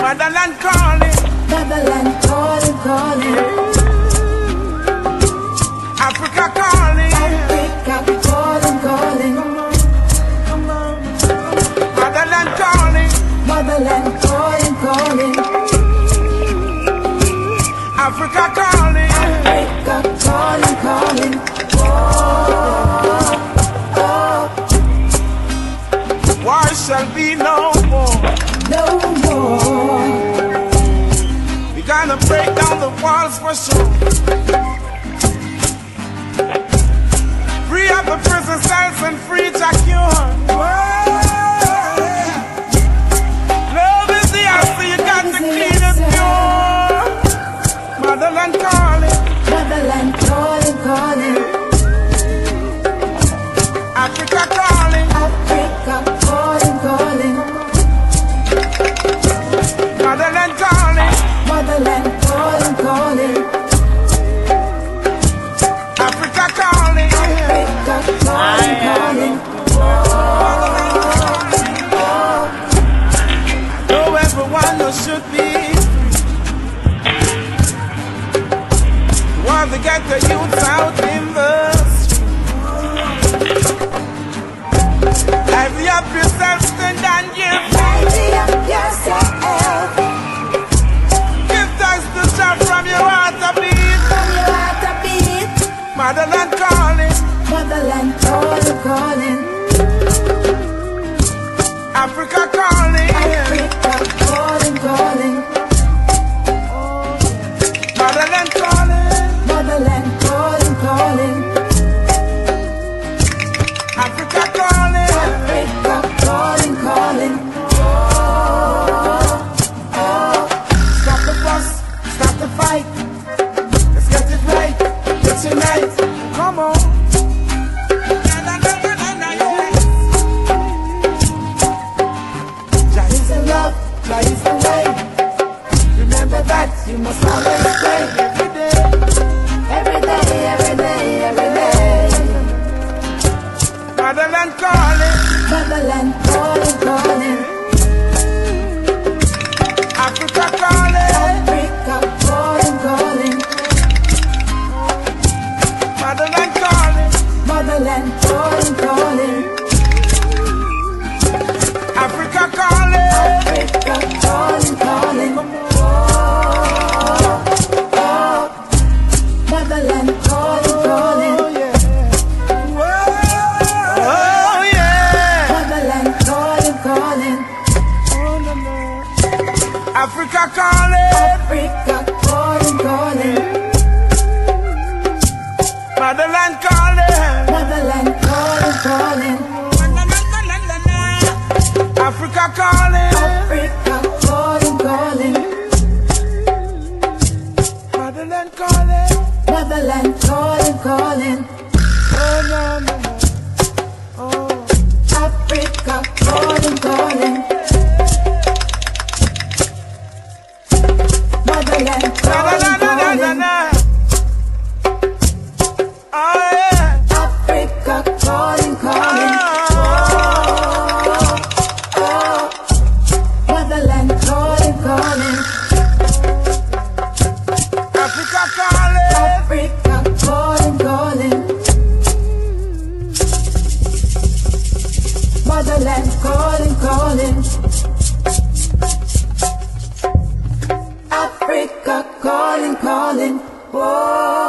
Motherland calling, Motherland calling, calling. Africa calling, Africa calling, calling. Motherland calling, Motherland calling, calling. Africa calling, Africa calling, calling. Oh, oh. War shall be no more. No more. We gonna break down the walls for sure. Free up the prison cells and free Jackie. Love is the answer, you got to keep it pure. Motherland calling, Motherland calling, calling. Africa calling, Africa calling, calling. Motherland calling, Motherland calling, calling. Africa calling, Africa calling, calling. know everyone who should be. Want to get the youth out in the street. Liven up yourself, stand and give. Liven up yourself. Give thanks to God from your heart to beat. From your heart to beat. Motherland calling, Motherland calling, calling. Africa calling, Africa calling, calling. Motherland calling, Motherland calling, calling. Africa calling, Africa calling, calling. Oh, oh. stop the fuss, stop the fight. Let's get it right, let's unite. Come on. Jah is the love, Jah is the way. Remember that you must always pray every day. Every day, every day, every day. Motherland calling, Motherland calling, calling. Africa calling, Africa calling, calling. Motherland calling, Motherland calling, calling. Africa calling, Africa calling, calling. Oh, oh. Motherland calling, calling. oh yeah, oh yeah, Motherland calling, calling. Africa calling, Africa calling, calling. Motherland calling, Motherland calling, calling. Africa calling, Africa calling, calling. Motherland calling, Motherland calling, calling. oh no no no, oh Africa calling, calling. Motherland na na calling, na na na calling. na, oh yeah, Africa calling, calling. oh, Oh, Motherland calling, calling. Africa calling, Africa calling, calling. Motherland calling, calling. Africa calling, calling. Whoa.